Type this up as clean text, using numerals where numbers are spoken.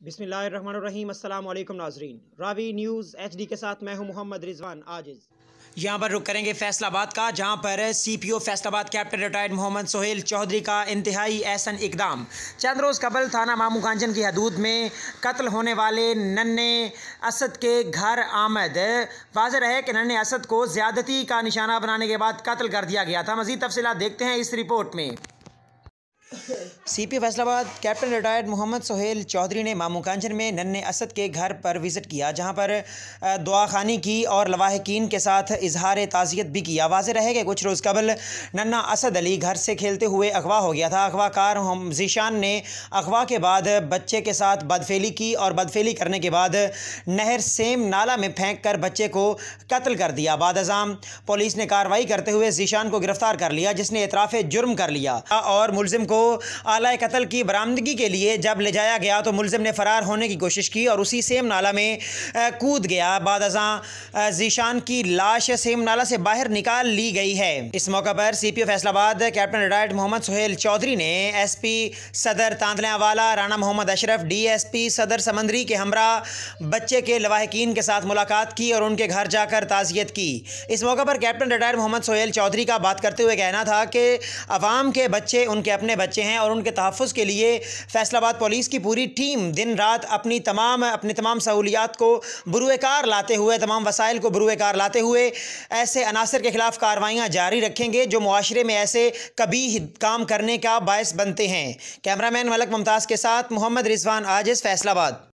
बिस्मिल्लाहिर्रहमानिर्रहीम। अस्सलाम वालेकुम नाजरीन, रावी न्यूज़ HD के साथ मैं हूं मोहम्मद रिजवान आजिज़। यहाँ पर रुक करेंगे फैसलाबाद का, जहाँ पर CPO Faisalabad captain retired Muhammad Sohail Chaudhry का इंतहाई ऐसन इकदाम। चंद रोज़ कबल थाना मामू कांचन की हदूद में कत्ल होने वाले नन्हे असद के घर आमद। वाज़ेह है कि नन्हे असद को ज़्यादती का निशाना बनाने के बाद कत्ल कर दिया गया था। मज़ीद तफसीलात देखते हैं इस रिपोर्ट में। CPO Faisalabad captain retired Muhammad Sohail Chaudhry ने मामू कांचन में नन्हे असद के घर पर विज़िट किया, जहां पर दुआ खानी की और लवाहिकीन के साथ इजहार ताज़ियत भी किया। वाज़ेह रहे कि कुछ रोज़ कबल नन्हा असद अली घर से खेलते हुए अगवा हो गया था। अगवाकार ज़ीशान ने अगवा के बाद बच्चे के साथ बदफेली की और बदफेली करने के बाद नहर सेम नाला में फेंक कर बच्चे को कत्ल कर दिया। बादअज़ाम पुलिस ने कार्रवाई करते हुए ज़ीशान को गिरफ़्तार कर लिया, जिसने एतराफ़ जुर्म कर लिया और मुलजिम को आला कत्ल की बरामदगी के लिए जब ले जाया गया तो मुलजिम ने फ़रार होने की कोशिश की और उसी सेम नाला में कूद गया। बादअज़ां ज़ीशान की लाश सेम नाला से बाहर निकाल ली गई है। इस मौका पर CPO Faisalabad captain retired Muhammad Sohail Chaudhry ने SP सदर तांदलियावाला राना मोहम्मद अशरफ, DSP सदर समंदरी के हमरा बच्चे के लवाहिकीन के साथ मुलाकात की और उनके घर जाकर ताज़ियत की। इस मौका पर कैप्टन रिटायर्ड मोहम्मद सोहेल चौधरी का बात करते हुए कहना था कि अवाम के बच्चे उनके अपने बच्चे हैं और उनके तहफ़्फ़ुज़ के लिए फैसलाबाद पुलिस की पूरी टीम दिन रात अपनी तमाम सहूलियात को बुरुएकार लाते हुए, तमाम वसाइल को बुरुएकार लाते हुए ऐसे अनासर के ख़िलाफ़ कार्रवाइयाँ जारी रखेंगे जो मुआशरे में ऐसे कभी काम करने का बायस बनते हैं। कैमरामैन मलक मुमताज़ के साथ मोहम्मद रिजवान आजिज़, फैसलाबाद।